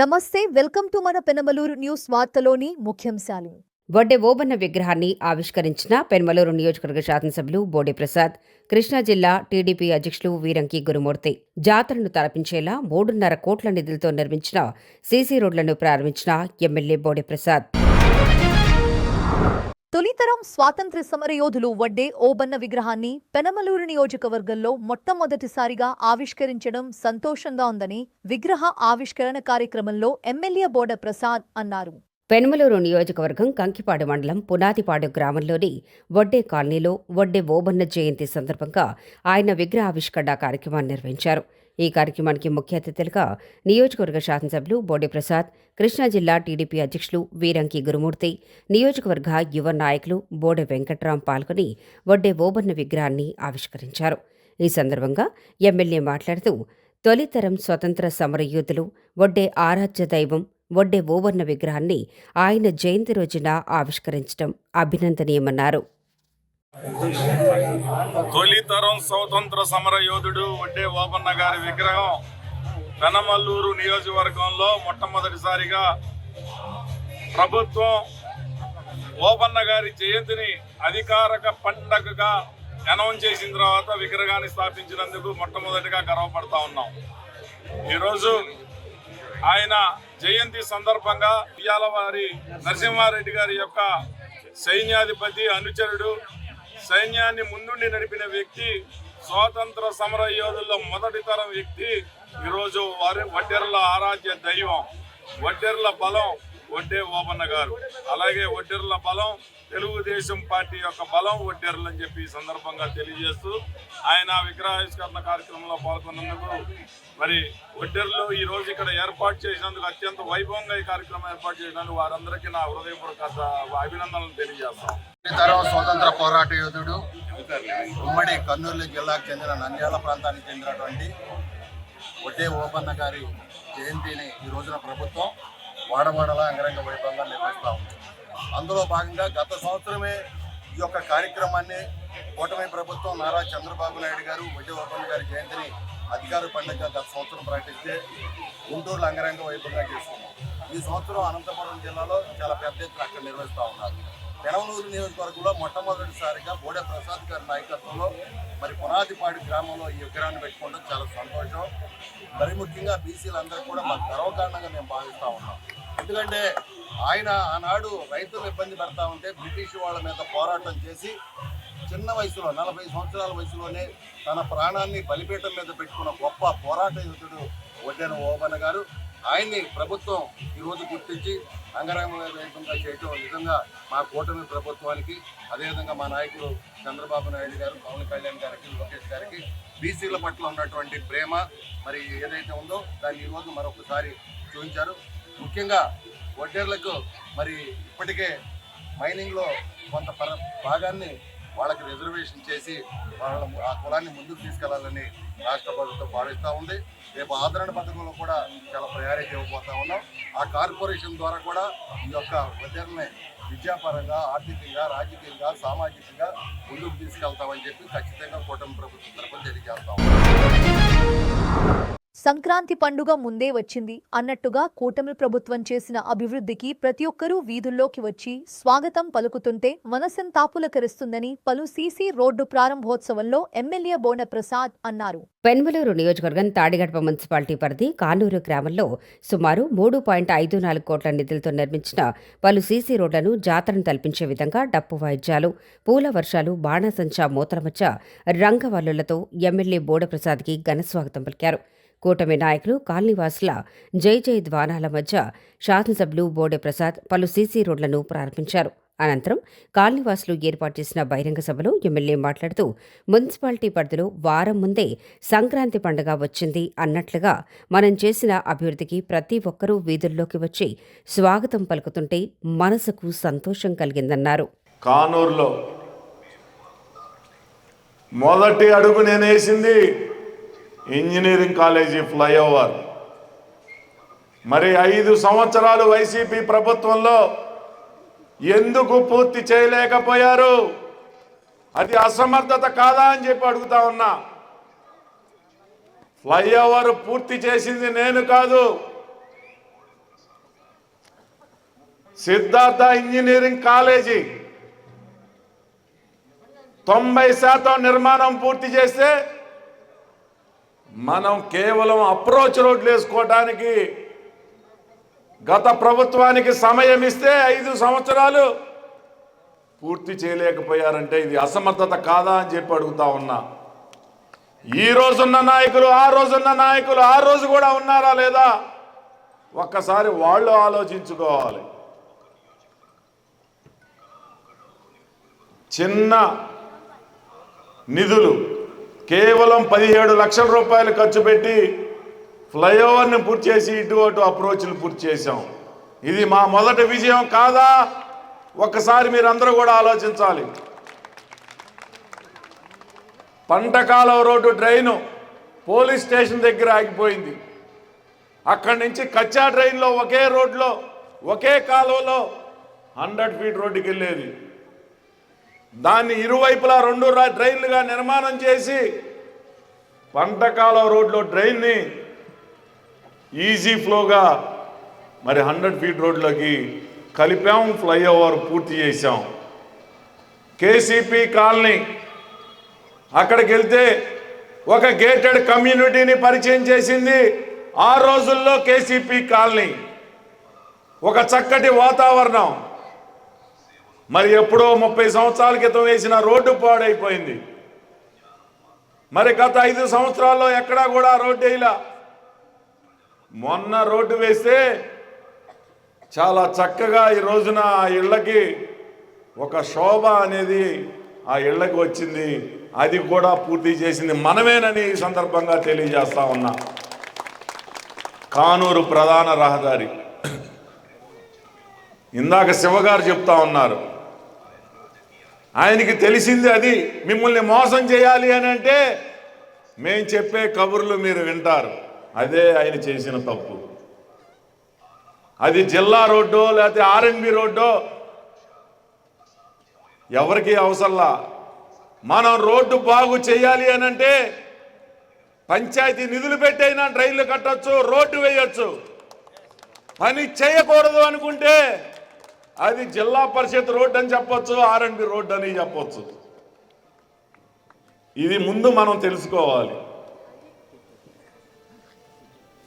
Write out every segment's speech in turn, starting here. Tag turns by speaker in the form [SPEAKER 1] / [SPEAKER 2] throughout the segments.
[SPEAKER 1] నమస్తే, welcome to మన Penamaluru news వార్తలోని ముఖ్యాంశాలు.
[SPEAKER 2] వడ్డే ఓబన్న విగ్రహాన్ని ఆవిష్కరించిన పెనమలూరు నియోజకవర్గ శాసనసభ్యులు బోడే ప్రసాద్, కృష్ణా జిల్లా టీడీపీ అధ్యక్షులు వీరంకి గురుమూర్తి. జాతరను తలపించేలా 3.5 కోట్ల నిధులతో నిర్మించిన సీసీ రోడ్లను ప్రారంభించిన ఎమ్మెల్యే బోడే ప్రసాద్.
[SPEAKER 1] తొలితరం స్వాతంత్ర్య సమరయోధులు వడ్డే ఓబన్న విగ్రహాన్ని పెనమలూరు నియోజకవర్గంలో మొట్టమొదటిసారిగా ఆవిష్కరించడం సంతోషంగా ఉందని విగ్రహ ఆవిష్కరణ కార్యక్రమంలో ఎమ్మెల్యే బోడే ప్రసాద్ అన్నారు.
[SPEAKER 2] పెనమలూరు నియోజకవర్గం కంకిపాడు మండలం పునాదిపాడు గ్రామంలోని వడ్డే కాలనీలో వడ్డే ఓబన్న జయంతి సందర్భంగా ఆయన విగ్రహావిష్కరణ కార్యక్రమాన్ని నిర్వహించారు. ఈ కార్యక్రమానికి ముఖ్య అతిథులుగా నియోజకవర్గ శాసనసభ్యులు బోడే ప్రసాద్, కృష్ణా జిల్లా టీడీపీ అధ్యక్షులు వీరంకి గురుమూర్తి, నియోజకవర్గ యువ నాయకులు బోడే వెంకట్రాం పాల్గొని వడ్డే ఓబన్న విగ్రహాన్ని ఆవిష్కరించారు. ఈ సందర్భంగా ఎమ్మెల్యే మాట్లాడుతూ, తొలితరం స్వతంత్ర సమరయోధులు వడ్డే ఆరాధ్య దైవం వడ్డే ఓబన్న విగ్రహాన్ని ఆయన జయంతి రోజున ఆవిష్కరించడం అభినందనీయమన్నారు.
[SPEAKER 3] తొలితరం స్వతంత్ర సమర యోధుడు వడ్డే ఓబన్న గారి విగ్రహం పెనమల్లూరు నియోజకవర్గంలో మొట్టమొదటిసారిగా ప్రభుత్వం ఓబన్న గారి జయంతిని అధికారిక పండగగా అనౌన్స్ చేసిన తర్వాత విగ్రహాన్ని స్థాపించినందుకు మొట్టమొదటిగా గర్వపడతా ఉన్నాం. ఈరోజు ఆయన జయంతి సందర్భంగా ఇయ్యాలవారి నరసింహారెడ్డి గారి యొక్క సైన్యాధిపతి అనుచరుడు, సైన్యాన్ని ముందుండి నడిపిన వ్యక్తి, స్వాతంత్ర సమర యోధుల్లో మొదటి తరం వ్యక్తి. ఈరోజు వారి వడ్డెర్ల ఆరాధ్య దైవం, వడ్డెర్ల బలం వడ్డే ఓబన్న గారు. అలాగే వడ్డెర్ల బలం తెలుగుదేశం పార్టీ యొక్క బలం వడ్డెర్లు అని చెప్పి ఈ సందర్భంగా తెలియజేస్తూ ఆయన విగ్రహావిష్కరణ కార్యక్రమంలో పాల్గొన్నందుకు మరి వడ్డెర్లు ఈ రోజు ఇక్కడ ఏర్పాటు చేసినందుకు అత్యంత వైభవంగా ఈ కార్యక్రమం ఏర్పాటు చేసినందుకు వారందరికీ నా హృదయపూర్వక అభినందనలు తెలియజేస్తాం.
[SPEAKER 4] స్వతంత్ర పోరాట యోధుడు, ఉమ్మడి కర్నూలు జిల్లాకు చెందిన నంద్యాల ప్రాంతానికి చెందినటువంటి వడ్డే ఓబన్న గారి జయంతిని ఈ రోజున ప్రభుత్వం వాడవాడలా అంగరంగ వైభవంగా నిర్వహిస్తూ ఉంది. అందులో భాగంగా గత సంవత్సరమే ఈ యొక్క కార్యక్రమాన్ని కూటమి ప్రభుత్వం నారా చంద్రబాబు నాయుడు గారు వడ్డే ఓబన్న గారి జయంతిని అధికార పండుగ గత సంవత్సరం ప్రకటిస్తే గుంటూరులో అంగరంగ వైభవంగా చేసుకున్నాం. ఈ సంవత్సరం అనంతపురం జిల్లాలో చాలా పెద్ద ఎత్తున అక్కడ నిర్వహిస్తూ ఉన్నారు. పెనమలూరు నియోజకవర్గంలో మొట్టమొదటిసారిగా బోడే ప్రసాద్ గారి నాయకత్వంలో మరి పునాదిపాడు గ్రామంలో ఈ విగ్రహాన్ని పెట్టుకోవడం చాలా సంతోషం. మరి ముఖ్యంగా బీసీలందరూ కూడా మాకు గర్వకారణంగా మేము భావిస్తూ ఉన్నాం. ఎందుకంటే ఆయన ఆనాడు రైతులు ఇబ్బంది పెడతా ఉంటే బ్రిటిష్ వాళ్ళ మీద పోరాటం చేసి చిన్న వయసులో 40 సంవత్సరాల వయసులోనే తన ప్రాణాన్ని బలిపీఠం మీద పెట్టుకున్న గొప్ప పోరాట యోధుడు వడ్డే ఓబన్న గారు. ఆయన్ని ప్రభుత్వం ఈరోజు గుర్తించి అంగరంగ వైభవంగా చేయటం నిజంగా మా కూటమి ప్రభుత్వానికి, అదేవిధంగా మా నాయకులు చంద్రబాబు నాయుడు గారు, పవన్ కళ్యాణ్ గారికి, లోకేష్ గారికి బీసీల పట్ల ఉన్నటువంటి ప్రేమ మరి ఏదైతే ఉందో దాన్ని ఈరోజు మరొకసారి చూపించారు. ముఖ్యంగా వడ్డేర్లకు మరి ఇప్పటికే మైనింగ్లో కొంత భాగాన్ని వాళ్ళకి రిజర్వేషన్ చేసి వాళ్ళ ఆ కులాన్ని ముందుకు తీసుకెళ్లాలని రాష్ట్ర ప్రభుత్వం భావిస్తూ ఉంది. రేపు ఆదరణ పథకంలో కూడా చాలా ప్రయారిటీ ఇవ్వబోతా ఉన్నాం. ఆ కార్పొరేషన్ ద్వారా కూడా ఈ యొక్క వడ్డేర్లని విద్యాపరంగా, ఆర్థికంగా, రాజకీయంగా, సామాజికంగా ముందుకు తీసుకెళ్తామని చెప్పి ఖచ్చితంగా కూటమి ప్రభుత్వం తరపున తెలియజేస్తాం.
[SPEAKER 1] సంక్రాంతి పండుగ ముందే వచ్చింది అన్నట్టుగా కూటమి ప్రభుత్వం చేసిన అభివృద్ధికి ప్రతి ఒక్కరూ వీధుల్లోకి వచ్చి స్వాగతం పలుకుతుంటే మనసంతాపులకరిస్తుందని పలు సీసీ రోడ్డు ప్రారంభోత్సవంలో ఎమ్మెల్యే బోడే ప్రసాద్ అన్నారు.
[SPEAKER 2] పెనమలూరు నియోజకవర్గం తాడిగడప మున్సిపాలిటీ పరిధి కానూరు గ్రామంలో సుమారు 3.54 కోట్ల నిధులతో నిర్మించిన పలు సీసీ రోడ్లను జాతరను తలపించే విధంగా డప్పు వాయిద్యాలు, పూల వర్షాలు, బాణాసంచా మూతరమచ్చ రంగవల్లులతో ఎమ్మెల్యే బోడే ప్రసాద్కి ఘనస్వాగతం పలికారు. కూటమి నాయకులు, కాలనీవాసుల జై జై ద్వానాల మధ్య శాసనసభ్యులు బోడే ప్రసాద్ పలు సీసీ రోడ్లను ప్రారంభించారు. అనంతరం కాలనీవాసులు ఏర్పాటు చేసిన బహిరంగ సభలో ఎమ్మెల్యే మాట్లాడుతూ, మున్సిపాలిటీ పరిధిలో వారం ముందే సంక్రాంతి పండుగ వచ్చింది అన్నట్లుగా మనం చేసిన అభివృద్ధికి ప్రతి ఒక్కరూ వీధుల్లోకి వచ్చి స్వాగతం పలుకుతుంటే మనసుకు సంతోషం కలిగిందన్నారు.
[SPEAKER 3] కానూరులో మొదటి అడుగు నేనేసింది ఇంజనీరింగ్ కాలేజీ ఫ్లైఓవర్. మరి 5 సంవత్సరాలు వైసీపీ ప్రభుత్వంలో ఎందుకు పూర్తి చేయలేకపోయారు? అది అసమర్థత కాదా అని చెప్పి అడుగుతా ఉన్నా. ఫ్లైఓవర్ పూర్తి చేసింది నేను కాదు, సిద్ధార్థ ఇంజనీరింగ్ కాలేజీ 90% నిర్మాణం పూర్తి చేస్తే మనం కేవలం అప్రోచ్ రోడ్లు వేసుకోవడానికి గత ప్రభుత్వానికి సమయం ఇస్తే 5 సంవత్సరాలు పూర్తి చేయలేకపోయారంటే ఇది అసమర్థత కాదా అని చెప్పి అడుగుతా ఉన్నా. ఈ రోజున్న నాయకులు ఆ రోజున్న నాయకులు ఆ రోజు కూడా ఉన్నారా లేదా ఒక్కసారి వాళ్ళు ఆలోచించుకోవాలి. చిన్న నిధులు కేవలం 17 లక్షల రూపాయలు ఖర్చు పెట్టి ఫ్లైఓవర్ని పూర్తి చేసి ఇటు అప్రోచ్లు పూర్తి చేశాం. ఇది మా మొదటి విజయం కాదా ఒక్కసారి మీరందరూ కూడా ఆలోచించాలి. పంటకాలం రోడ్డు డ్రైను పోలీస్ స్టేషన్ దగ్గర ఆగిపోయింది. అక్కడి నుంచి కచ్చా డ్రైన్లో ఒకే రోడ్లో ఒకే కాలువలో 100 ఫీట్ రోడ్డుకి వెళ్ళేది. దాన్ని ఇరువైపులా 2 డ్రైన్లుగా నిర్మాణం చేసి పంటకాలం రోడ్లో డ్రైన్ని ఈజీ ఫ్లోగా మరి 100 ఫీట్ రోడ్లోకి కలిపాం. ఫ్లైఓవర్ పూర్తి చేశాం. కేసీపీ కాలనీ అక్కడికి వెళ్తే ఒక గేటెడ్ కమ్యూనిటీని పరిచయం చేసింది ఆ రోజుల్లో కేసీపీ కాలనీ. ఒక చక్కటి వాతావరణం. మరి ఎప్పుడో 30 సంవత్సరాల క్రితం వేసిన రోడ్డు పాడైపోయింది. మరి గత 5 సంవత్సరాల్లో ఎక్కడా కూడా రోడ్డు వేయలా. మొన్న రోడ్డు వేస్తే చాలా చక్కగా ఈ రోజున ఆ ఇళ్ళకి ఒక శోభ అనేది ఆ ఇళ్ళకి వచ్చింది. అది కూడా పూర్తి చేసింది మనమేనని ఈ సందర్భంగా తెలియజేస్తా ఉన్నా. కానూరు ప్రధాన రహదారి ఇందాక శివగారు చెప్తా ఉన్నారు. ఆయనకి తెలిసింది అది. మిమ్మల్ని మోసం చేయాలి అని అంటే మేము చెప్పే కబుర్లు మీరు వింటారు. అదే ఆయన చేసిన తప్పు. అది జిల్లా రోడ్డో లేకపోతే ఆర్ఎన్బి రోడ్డో ఎవరికి అవసరంలా. మనం రోడ్డు బాగు చేయాలి అని అంటే పంచాయతీ నిధులు పెట్టైనా డ్రైన్లు కట్టొచ్చు, రోడ్డు వేయొచ్చు. పని చేయకూడదు అనుకుంటే అది జిల్లా పరిషత్ రోడ్డు అని చెప్పొచ్చు, ఆర్ఎన్బి రోడ్డు అని చెప్పొచ్చు. ఇది ముందు మనం తెలుసుకోవాలి.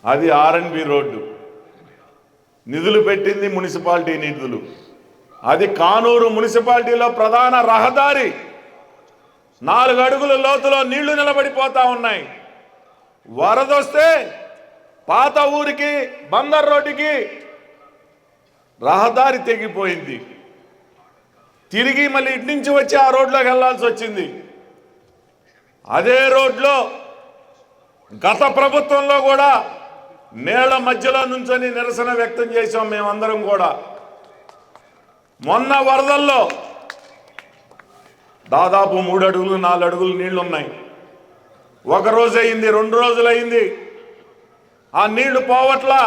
[SPEAKER 3] అది ఆర్ఎన్బి రోడ్డు, నిధులు పెట్టింది మున్సిపాలిటీ నిధులు. అది కానూరు మున్సిపాలిటీలో ప్రధాన రహదారి. 4 అడుగుల లోతులో నీళ్లు నిలబడిపోతా ఉన్నాయి. వరదొస్తే పాత ఊరికి బందర్ రోడ్డుకి రహదారి తెగిపోయింది. తిరిగి మళ్ళీ ఇటు నుంచి వచ్చి ఆ రోడ్లోకి వెళ్లాల్సి వచ్చింది. అదే రోడ్లో గత ప్రభుత్వంలో కూడా నేల మధ్యలో నుంచొని నిరసన వ్యక్తం చేశాం మేమందరం కూడా. మొన్న వరదల్లో దాదాపు 3 అడుగులు 4 అడుగులు నీళ్లున్నాయి. 1 రోజు అయింది, 2 రోజులు అయింది. ఆ నీళ్లు పోవట్లా.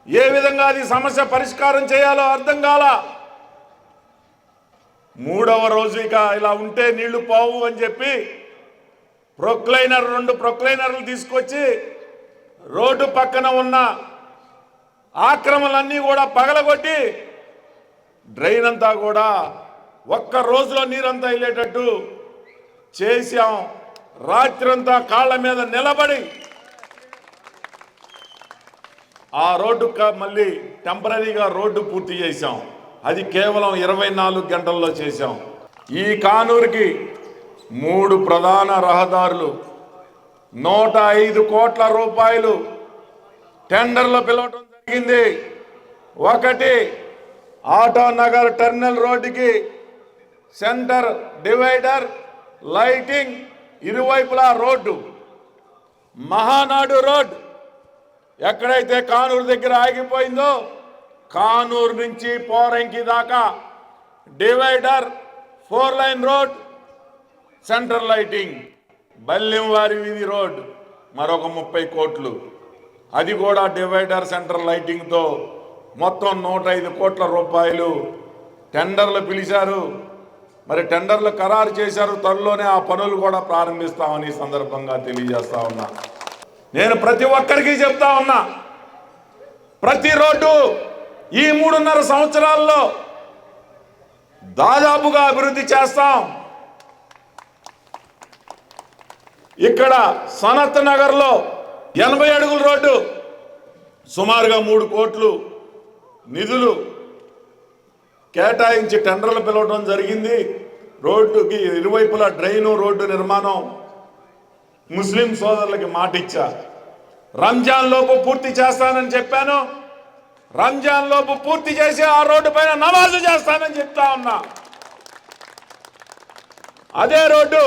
[SPEAKER 3] ఏ విధంగా అది సమస్య పరిష్కారం చేయాలో అర్థం కాల. 3వ రోజు ఇక ఇలా ఉంటే నీళ్లు పోవు అని చెప్పి ప్రొక్లైనర్ 2 ప్రొక్లైనర్లు తీసుకొచ్చి రోడ్డు పక్కన ఉన్న ఆక్రమణలన్నీ కూడా పగలగొట్టి డ్రైన్ అంతా కూడా 1 రోజులో నీరంతా వెళ్ళేటట్టు చేశాం. రాత్రంతా కాళ్ళ మీద నిలబడి ఆ రోడ్డు మళ్ళీ టెంపరీగా రోడ్డు పూర్తి చేశాం. అది కేవలం 24 గంటల్లో చేశాం. ఈ కానూరుకి 3 ప్రధాన రహదారులు 105 కోట్ల రూపాయలు టెండర్లు పిలవటం జరిగింది. ఒకటి ఆటోనగర్ టెర్మినల్ రోడ్డుకి సెంటర్ డివైడర్, లైటింగ్, ఇరువైపులా రోడ్డు. మహానాడు రోడ్ ఎక్కడైతే కానూరు దగ్గర ఆగిపోయిందో కానూరు నుంచి పోరంకి దాకా divider, 4 line road, centre lighting. Ballemvari వీధి రోడ్ మరొక 30 కోట్లు. అది కూడా డివైడర్, సెంటర్ లైటింగ్తో మొత్తం 105 కోట్ల రూపాయలు టెండర్లు పిలిచారు. మరి టెండర్లు ఖరారు చేశారు. త్వరలోనే ఆ పనులు కూడా ప్రారంభిస్తామని సందర్భంగా తెలియజేస్తా ఉన్నా. నేను ప్రతి ఒక్కరికి చెప్తా ఉన్నా, ప్రతి రోడ్డు ఈ 3.5 సంవత్సరాల్లో దాదాపుగా అభివృద్ధి చేస్తాం. ఇక్కడ సనత్ నగర్లో 80 అడుగుల రోడ్డు సుమారుగా 3 కోట్లు నిధులు కేటాయించి టెండర్లు పిలవడం జరిగింది. రోడ్డుకి ఇరువైపులా డ్రైను రోడ్డు నిర్మాణం ముస్లిం సోదరులకి మాట ఇచ్చా. రంజాన్ లోపు పూర్తి చేస్తానని చెప్పాను. రంజాన్ లోపు పూర్తి చేసి ఆ రోడ్డు పైన నమాజు చేస్తానని చెప్తా ఉన్నా. అదే రోడ్డు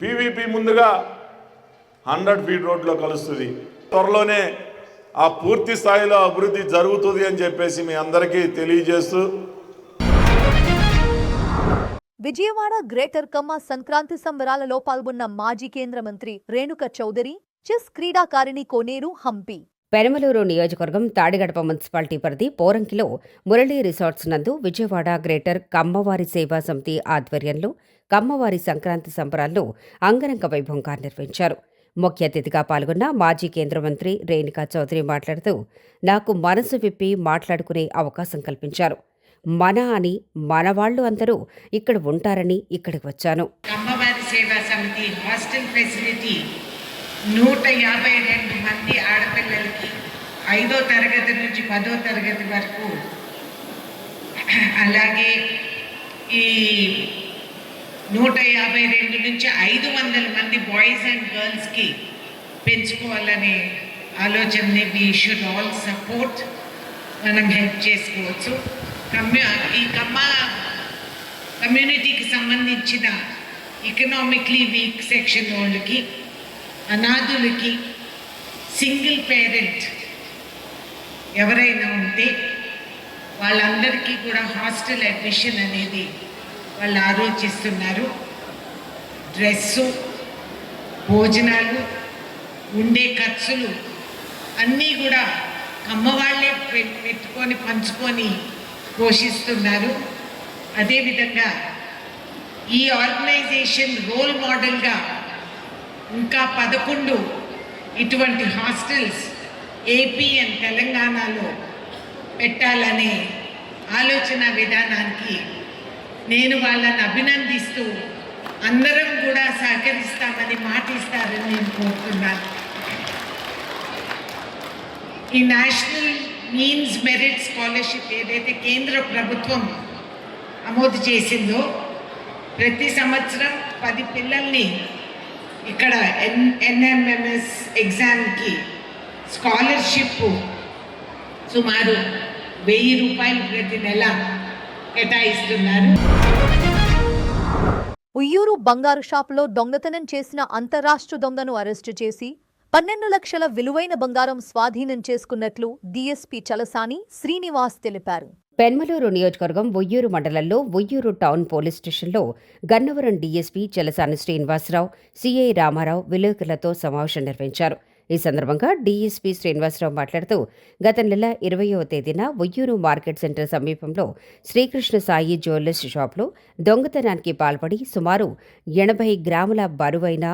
[SPEAKER 3] పీవీపీ ముందుగా 100 ఫీట్ రోడ్లో కలుస్తుంది. త్వరలోనే ఆ పూర్తి స్థాయిలో అభివృద్ధి జరుగుతుంది అని చెప్పేసి మీ అందరికీ తెలియజేస్తూ,
[SPEAKER 1] విజయవాడ గ్రేటర్ కమ్మ సంక్రాంతి సంబరాలలో పాల్గొన్న మాజీ కేంద్ర మంత్రి రేణుక చౌదరి, చెస్ క్రీడాకారిణి కోనేరు హంపి.
[SPEAKER 2] పెనమలూరు నియోజకవర్గం తాడిగడప మున్సిపాలిటీ పరిధి పోరంకిలో మురళీ రిసార్ట్స్ నందు విజయవాడ గ్రేటర్ కమ్మవారి సేవా సమితి ఆధ్వర్యంలో కమ్మవారి సంక్రాంతి సంబరాలను అంగరంగ వైభవంగా నిర్వహించారు. ముఖ్య అతిథిగా పాల్గొన్న మాజీ కేంద్ర మంత్రి రేణుకా చౌదరి మాట్లాడుతూ, నాకు మనసు విప్పి మాట్లాడుకునే అవకాశం కల్పించారు. మన అని మనవాళ్లు అందరూ ఇక్కడ ఉంటారని ఇక్కడికి వచ్చాను.
[SPEAKER 5] కమ్మవారి సేవా సమితి హాస్టల్ ఫెసిలిటీ 152 మంది ఆడపిల్లలకి 5వ తరగతి నుంచి 10వ తరగతి వరకు, అలాగే ఈ 152 నుంచి 500 మంది బాయ్స్ అండ్ గర్ల్స్కి పెంచుకోవాలనే ఆలోచనని వీ షుడ్ ఆల్ సపోర్ట్. మనం హెల్ప్ చేసుకోవచ్చు. ఈ కమ్మ కమ్యూనిటీకి సంబంధించిన ఎకనామిక్లీ వీక్ సెక్షన్ వాళ్ళకి, అనాథులకి, సింగిల్ పేరెంట్ ఎవరైనా ఉంటే వాళ్ళందరికీ కూడా హాస్టల్ అడ్మిషన్ అనేది వాళ్ళు ఆలోచిస్తున్నారు. డ్రెస్సు, భోజనాలు, ఉండే ఖర్చులు అన్నీ కూడా అమ్మవాళ్ళే పెట్టుకొని పంచుకొని పోషిస్తున్నారు. అదేవిధంగా ఈ ఆర్గనైజేషన్ రోల్ మోడల్గా ఇంకా 11 ఇటువంటి హాస్టల్స్ ఏపీ అండ్ తెలంగాణలో పెట్టాలనే ఆలోచన విధానానికి నేను వాళ్ళని అభినందిస్తూ అందరం కూడా సహకరిస్తామని మాటిస్తారని నేను కోరుతున్నాను. ఈ నేషనల్ మీన్స్ మెరిట్ స్కాలర్షిప్ ఏదైతే కేంద్ర ప్రభుత్వం అమోదు చేసిందో, ప్రతి సంవత్సరం 10 పిల్లల్ని ఇక్కడ ఎన్ఎంఎంఎస్ ఎగ్జామ్కి స్కాలర్షిప్ సుమారు 1000 రూపాయలు ప్రతి నెల కేటాయిస్తున్నారు.
[SPEAKER 1] ఉయ్యూరు బంగారు షాపులో దొంగతనం చేసిన అంతరాష్ట్ర దొంగను అరెస్టు చేసి 12 లక్షల విలువైన బంగారం స్వాధీనం చేసుకున్నట్లు డీఎస్పీ చలసాని శ్రీనివాస్ తెలిపారు.
[SPEAKER 2] పెన్మలూరు నియోజకవర్గం ఉయ్యూరు మండలంలో ఉయ్యూరు టౌన్ పోలీస్ స్టేషన్లో గన్నవరం డీఎస్పీ చలసాని శ్రీనివాసరావు, సీఐ రామారావు విలేకరులతో సమావేశం నిర్వహించారు. ఈ సందర్భంగా డీఎస్పీ శ్రీనివాసరావు మాట్లాడుతూ, గత నెల 20వ తేదీన ఉయ్యూరు మార్కెట్ సెంటర్ సమీపంలో శ్రీకృష్ణ సాయి జ్యువెలర్స్ షాప్లో దొంగతనానికి పాల్పడి సుమారు 80 గ్రాముల బరువైన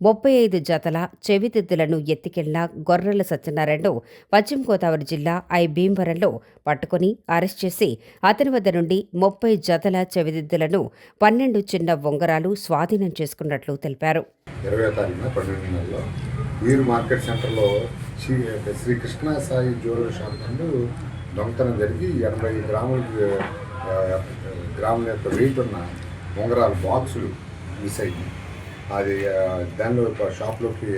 [SPEAKER 2] 35 జతల చెవిదిద్దులను ఎత్తికెళ్లిన గొర్రెల సత్యనారాయణను పశ్చిమ గోదావరి జిల్లా భీమవరంలో పట్టుకుని అరెస్ట్ చేసి అతని వద్ద నుండి 30 జతల చెవిదిద్దులను 12 చిన్న ఉంగరాలు స్వాధీనం చేసుకున్నట్లు తెలిపారు.
[SPEAKER 6] 20వ తారీఖున 12వ నెలలో వీరు మార్కెట్ సెంటర్లో శ్రీకృష్ణ సాయి జ్యువెలరీ షాప్ నందు దొంగతనం జరిగి 80 గ్రాముల యొక్క వెయిట్ ఉన్న ఉంగరాల బాక్సులు మిస్ అయ్యి, అది దానిలో షాప్లోకి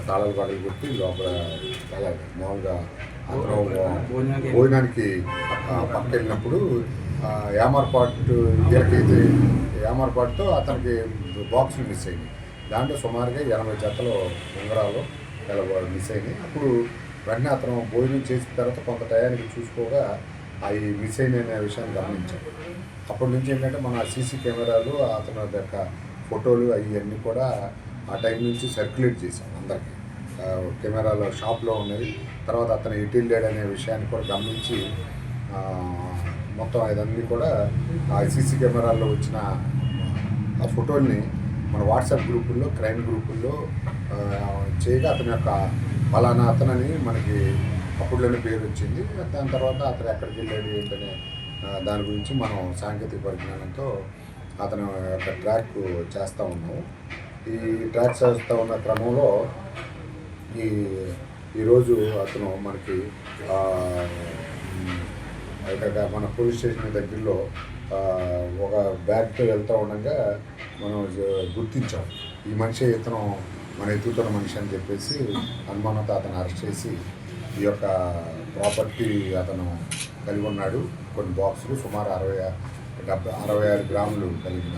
[SPEAKER 6] తాళాలు పగలు కొట్టి లోపల చాలా మామూలుగా అతను భోజనానికి పక్క వెళ్ళినప్పుడు ఏమార్పాటుతో అతనికి బాక్సులు మిస్ అయ్యింది. దాంట్లో సుమారుగా 80 జతలు ఉంగరాలు మిస్ అయినాయి. అప్పుడు వెంటనే అతను భోజనం చేసిన తర్వాత కొంత టయానికి చూసుకోగా అవి మిస్ అయిన విషయాన్ని గమనించాడు. అప్పటి నుంచి ఏంటంటే మన సీసీ కెమెరాలు, అతని యొక్క ఫోటోలు అవన్నీ కూడా ఆ టైం నుంచి సర్క్యులేట్ చేశాం అందరికీ. కెమెరాలో షాప్లో ఉన్నది. తర్వాత అతను ఎటు వెళ్ళాడు అనే విషయాన్ని కూడా గమనించి మొత్తం ఇదన్నీ కూడా ఆ సీసీ కెమెరాల్లో వచ్చిన ఆ ఫోటోల్ని మన వాట్సాప్ గ్రూపుల్లో, క్రైమ్ గ్రూపుల్లో చేయగా అతని యొక్క ఫలానా అతనని మనకి అప్పుడులోనే పేరు వచ్చింది. దాని తర్వాత అతను ఎక్కడికి వెళ్ళాడు ఏంటనే దాని గురించి మనం సాంకేతిక పరిజ్ఞానంతో అతను యొక్క ట్రాక్ చేస్తూ ఉన్నాము. ఈ ట్రాక్ చేస్తూ ఉన్న క్రమంలో ఈరోజు అతను మనకి ఇక్కడ మన పోలీస్ స్టేషన్ దగ్గరలో ఒక బ్యాగ్తో వెళ్తూ ఉండగా మనం గుర్తించాం. ఈ మనిషి ఇతను మన ఎత్తుతున్న మనిషి అని చెప్పేసి అనుమానంతో అతను అరెస్ట్ చేసి ఈ యొక్క ప్రాపర్టీ అతను కలిగి ఉన్నాడు. కొన్ని బాక్సులు సుమారు 66 గ్రాములు కలిగిన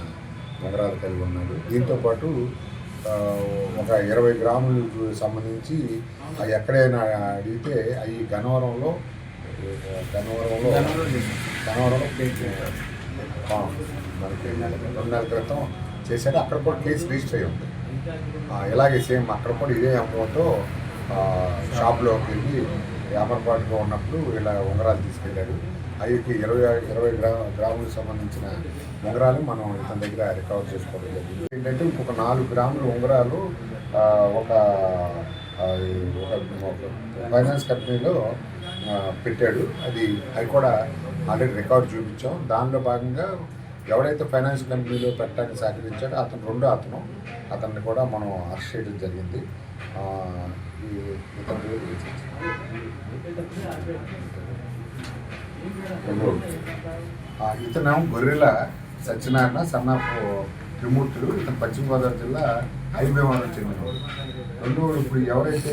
[SPEAKER 6] ఉంగరాలు కలిగి ఉన్నాడు. దీంతోపాటు ఒక 20 గ్రాములకు సంబంధించి అవి ఎక్కడైనా అడిగితే అవి గన్నవరంలో మనకి 2 నెలల క్రితం చేశాడు. అక్కడ కూడా కేసు రిజిస్టర్ అయ్యి ఉంది. ఇలాగే సేమ్ అక్కడ కూడా ఇదే అమ్మతో షాప్లోకి వెళ్ళి వ్యాపారపాటుగా ఉన్నప్పుడు ఇలా ఉంగరాలు తీసుకెళ్ళాడు. అవికి 20 గ్రాములకు సంబంధించిన ఉంగరాలు మనం ఇతని దగ్గర రికవర్ చేసుకోవడం జరిగింది. ఏంటంటే ఇంకొక 4 గ్రాముల ఉంగరాలు ఒక ఫైనాన్స్ కంపెనీలో పెట్టాడు. అవి కూడా ఆల్రెడీ రికార్డు చూపించాం. దానిలో భాగంగా ఎవరైతే ఫైనాన్స్ కంపెనీలో పెట్టడానికి సహకరించాడో అతన్ని కూడా మనం అరెస్ట్ చేయడం జరిగింది. ఇతను గొర్రెల సత్యనారాయణ సన్నాపు త్రిమూర్తులు. ఇతను పశ్చిమ గోదావరి జిల్లా ఐబీవరం చెందినవాడు. రెండోడు ఇప్పుడు ఎవరైతే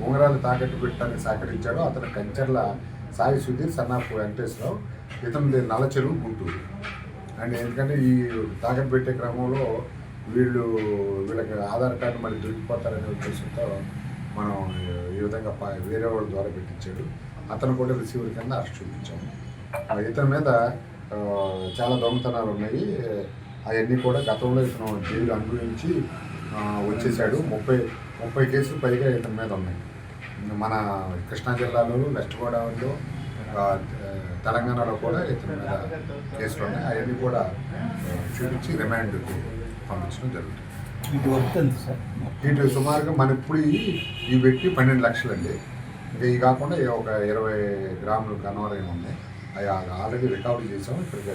[SPEAKER 6] ఉంగరాలు తాకట్టు పెట్టడానికి సహకరించాడో అతను కంచర్ల సాయి సుధీర్ సన్నాపు వెంకటేశ్వరరావు. ఇతను నల్లచెరువు గుంటూరు. అండ్ ఎందుకంటే ఈ తాకట్టు పెట్టే క్రమంలో వీళ్ళకి ఆధార్ కార్డు మళ్ళీ దొరికిపోతారనే ఉద్దేశంతో మనం ఈ విధంగా వేరే వాళ్ళ ద్వారా పెట్టించాడు. అతను కూడా రిసీవర్ కింద అరెస్ట్ చూపించాము. ఇతని మీద చాలా దొంగతనాలు ఉన్నాయి. అవన్నీ కూడా గతంలో ఇతను జైలు అనుభవించి వచ్చేసాడు. 30 కేసులు పైగా ఇతని మీద ఉన్నాయి. మన కృష్ణా జిల్లాలో, వెస్ట్ గోదావరిలో, తెలంగాణలో కూడా ఇతని మీద కేసులు ఉన్నాయి. అవన్నీ కూడా చూపించి రిమాండ్కి పంపించడం జరుగుతుంది. వీటి సుమారుగా మన ఇప్పుడు ఇవి పెట్టి 12 లక్షలండి. ఇంకా ఇవి కాకుండా ఒక 20 గ్రాములు గన్నవరం ఉన్నాయి. అవి ఆల్రెడీ రికవరీ చేసాము. ఇక్కడికి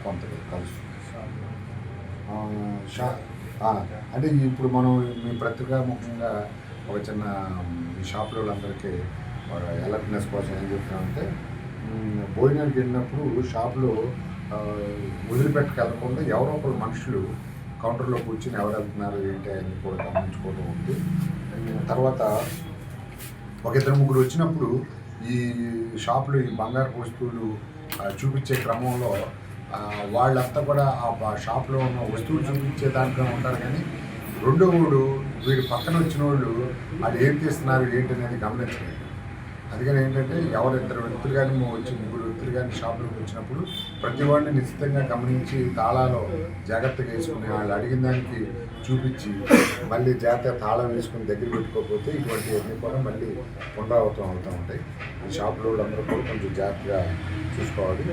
[SPEAKER 6] కొంత కలుస్తుంది. అంటే ఇప్పుడు మనం మీ పత్రికాముఖంగా ఒక చిన్న ఈ షాపులో వాళ్ళందరికీ అలర్ట్నెస్ కోసం ఏం చెప్తున్నామంటే, భోజనానికి వెళ్ళినప్పుడు షాపులో వదిలిపెట్టుకెళ్ళకుండా ఎవరో ఒకరు మనుషులు కౌంటర్లో కూర్చొని ఎవరు వెళ్తున్నారు ఏంటి అని కూడా గమనించుకోవడం ఉంది. తర్వాత ఒక 2-3 వచ్చినప్పుడు ఈ షాపులో ఈ బంగారు వస్తువులు చూపించే క్రమంలో వాళ్ళంతా కూడా ఆ షాప్లో ఉన్న వస్తువులు చూపించే దాంట్లో ఉంటారు. కానీ రెండో వీడు పక్కన వచ్చిన వాళ్ళు వాళ్ళు ఏం తీస్తున్నారు ఏంటి అనేది గమనించలేదు. అందుకని ఏంటంటే 2 వ్యక్తులు కానీ 3 వ్యక్తులు కానీ షాప్లోకి వచ్చినప్పుడు ప్రతి వాడిని నిశ్చితంగా గమనించి తాళాలు జాగ్రత్తగా వేసుకుని వాళ్ళు అడిగిన దానికి చూపించి మళ్ళీ జాగ్రత్తగా తాళం వేసుకుని దగ్గర పెట్టుకోకపోతే ఇటువంటివన్నీ కూడా మళ్ళీ పునరావృతం అవుతూ ఉంటాయి. ఈ షాపులో వాళ్ళందరూ కూడా కొంచెం జాగ్రత్తగా చూసుకోవాలి.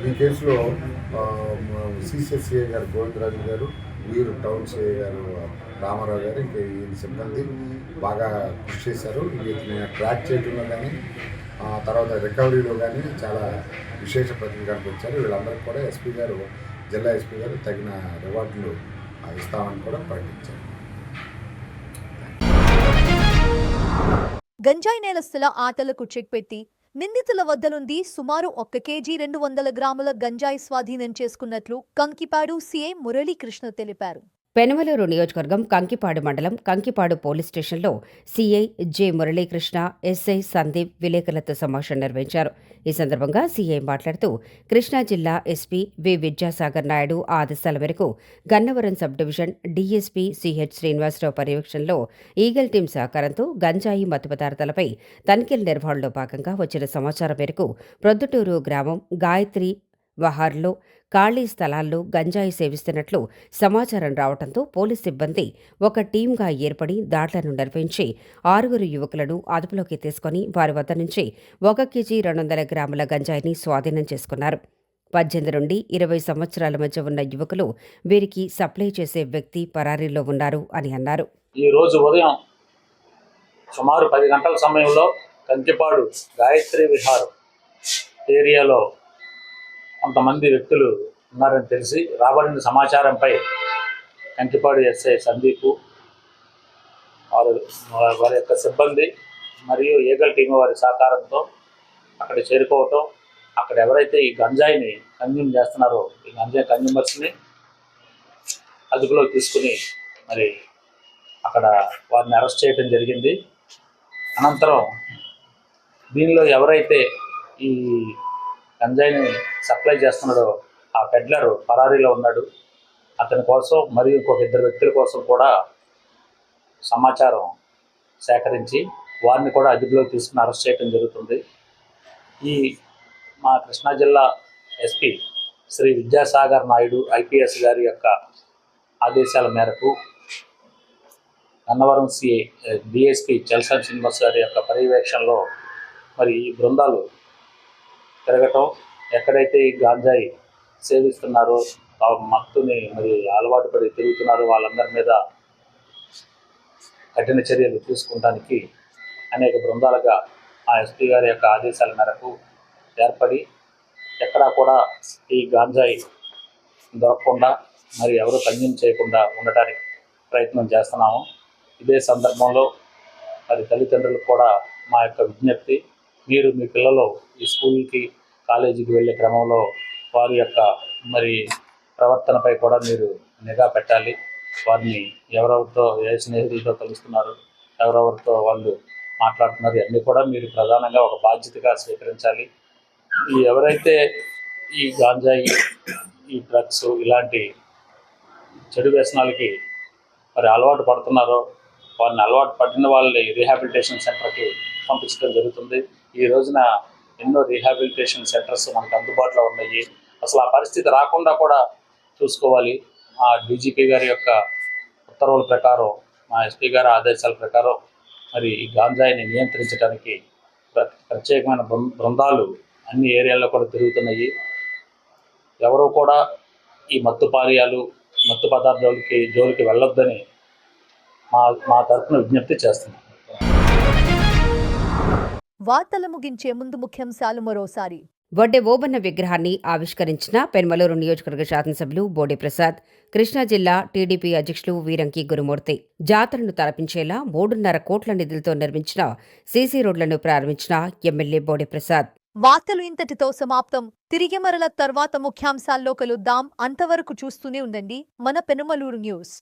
[SPEAKER 6] ఈ కేసులో సిసిఎస్సిఐ గారు గోవిందరాజు గారు, వీరు టౌన్ సిఐ గారు రామారావు గారు, ఇంకా ఈ సిబ్బంది బాగా కృషి చేశారు. వీటిని ట్రాక్ చేయడంలో కానీ తర్వాత రికవరీలో కానీ చాలా విశేష ప్రతిభ కనిపించారు. వీళ్ళందరికీ కూడా ఎస్పీ గారు, జిల్లా ఎస్పీ గారు తగిన రివార్డులు ఇస్తామని కూడా ప్రకటించారు.
[SPEAKER 1] గంజాయి నేరస్తుల ఆటలకు చెక్ పెట్టి నిందితుల వద్ద నుండి సుమారు 1 కేజీ 200 గ్రాముల గంజాయి స్వాధీనం చేసుకున్నట్లు కంకిపాడు సీఐ మురళీకృష్ణ తెలిపారు.
[SPEAKER 2] పెనమలూరు నియోజకవర్గం కంకిపాడు మండలం కంకిపాడు పోలీస్ స్టేషన్లో CI J Muralikrishna, SI Sandeep విలేకరులతో సమావేశం నిర్వహించారు. ఈ సందర్భంగా సీఐ మాట్లాడుతూ కృష్ణా జిల్లా ఎస్పీ వి విద్యాసాగర్ నాయుడు ఆదేశాల మేరకు Gannavaram sub division DSP CH Srinivasarao పర్యవేక్షణలో ఈగల్ టీం సహకారంతో గంజాయి మత్తు పదార్థాలపై తనిఖీల నిర్వహణలో భాగంగా వచ్చిన సమాచారం మేరకు ప్రొద్దుటూరు గ్రామం గాయత్రి వహార్లో ఖాళీ స్థలాల్లో గంజాయి సేవిస్తున్నట్లు సమాచారం రావడంతో పోలీస్ సిబ్బంది ఒక టీంగా ఏర్పడి దాడులను నిర్వహించి 6 యువకులను అదుపులోకి తీసుకుని వారి వద్ద నుంచి 1 కేజీ 200 గ్రాముల గంజాయిని స్వాధీనం చేసుకున్నారు. 18 నుండి 20 సంవత్సరాల మధ్య ఉన్న యువకులు వీరికి సప్లై చేసే వ్యక్తి పరారీలో ఉన్నారు అని అన్నారు.
[SPEAKER 7] ఈ రోజు ఉదయం సుమారు 10 గంటల సమయంలో కంకిపాడు గాయత్రి విహార్ ఏరియాలో కొంతమంది వ్యక్తులు ఉన్నారని తెలిసి రాబడిన సమాచారంపై కంకిపాడు ఎస్ఐ సందీపు వారి యొక్క సిబ్బంది మరియు ఏగల్ టీం వారి సహకారంతో అక్కడ చేరుకోవటం, అక్కడ ఎవరైతే ఈ గంజాయిని కన్జ్యూమ్ చేస్తున్నారో ఈ గంజాయి కన్జ్యూమర్స్ని అదుపులో తీసుకుని మరి అక్కడ వారిని అరెస్ట్ చేయడం జరిగింది. అనంతరం దీనిలో ఎవరైతే ఈ గంజాయిని సప్లై చేస్తున్నాడో ఆ పెడ్లర్ పరారీలో ఉన్నాడు. అతని కోసం మరియు ఇంకొక 2 వ్యక్తుల కోసం కూడా సమాచారం సేకరించి వారిని కూడా అదుపులో తీసుకుని అరెస్ట్ చేయడం జరుగుతుంది. ఈ మా కృష్ణా జిల్లా ఎస్పీ శ్రీ విద్యాసాగర్ నాయుడు ఐపీఎస్ గారి యొక్క ఆదేశాల మేరకు గన్నవరం సిఐ డిఎస్పీ చల్సన్ శ్రీనివాస్ గారి యొక్క పర్యవేక్షణలో మరి ఈ బృందాలు తిరగటం, ఎక్కడైతే ఈ గాంజాయి సేవిస్తున్నారో మత్తుని మరి అలవాటు పడి తిరుగుతున్నారో వాళ్ళందరి మీద కఠిన చర్యలు తీసుకుంటానికి అనేక బృందాలుగా ఆ ఎస్పీ గారి యొక్క ఆదేశాల మేరకు ఏర్పడి ఎక్కడా కూడా ఈ గాంజాయి దొరకకుండా మరి ఎవరు కన్జ్యూమ్ చేయకుండా ఉండటానికి ప్రయత్నం చేస్తున్నాము. ఇదే సందర్భంలో మరి తల్లిదండ్రులకు కూడా మా యొక్క విజ్ఞప్తి, మీరు మీ పిల్లలు ఈ స్కూల్కి కాలేజీకి వెళ్ళే క్రమంలో వారి యొక్క మరి ప్రవర్తనపై కూడా మీరు నిఘా పెట్టాలి. వారిని ఎవరెవరితో ఏ స్నేహితులతో కలుస్తున్నారు, ఎవరెవరితో వాళ్ళు మాట్లాడుతున్నారు, ఇవన్నీ కూడా మీరు ప్రధానంగా ఒక బాధ్యతగా స్వీకరించాలి. ఈ ఎవరైతే ఈ గాంజాయి, ఈ డ్రగ్స్ ఇలాంటి చెడు వ్యసనాలకి మరి అలవాటు పడుతున్నారో వారిని అలవాటు పడిన వాళ్ళని రీహాబిలిటేషన్ సెంటర్కి పంపించడం జరుగుతుంది. ఈ రోజున ఎన్నో రీహాబిలిటేషన్ సెంటర్స్ మనకు అందుబాటులో ఉన్నాయి. అసలు ఆ పరిస్థితి రాకుండా కూడా చూసుకోవాలి. మా డీజీపీ గారి యొక్క ఉత్తర్వుల ప్రకారం, మా ఎస్పీ గారి ఆదేశాల ప్రకారం మరి ఈ గాంజాయిని నియంత్రించడానికి ప్రత్యేకమైన బృందాలు అన్ని ఏరియాల్లో కూడా తిరుగుతున్నాయి. ఎవరూ కూడా ఈ మత్తు పానీయాలు, మత్తు పదార్థాలకి జోలికి వెళ్ళొద్దని మా తరఫున విజ్ఞప్తి చేస్తున్నాం.
[SPEAKER 1] వార్తలు ముగించే ముందు ముఖ్యాంశాలు మరోసారి.
[SPEAKER 2] బొడ్డె ఓబన్న విగ్రహాన్ని ఆవిష్కరించిన పెన్మలూరు నియోజకవర్గ శాసనసభ్యులు బోడే ప్రసాద్, కృష్ణా జిల్లా టీడీపీ అధ్యక్షులు వీరంకి గురుమూర్తి. జాతరను తలపించేలా 3.5 కోట్ల నిధులతో నిర్మించిన సీసీ రోడ్లను ప్రారంభించిన ఎమ్మెల్యే బోడే ప్రసాద్.
[SPEAKER 1] వార్తలు ఇంతటితో సమాప్తం. తిరిగి మరల తర్వాత ముఖ్యాంశాల్లో కలుద్దాం. అంతవరకు చూస్తూనే ఉండండి మన పెనుమలూరు న్యూస్.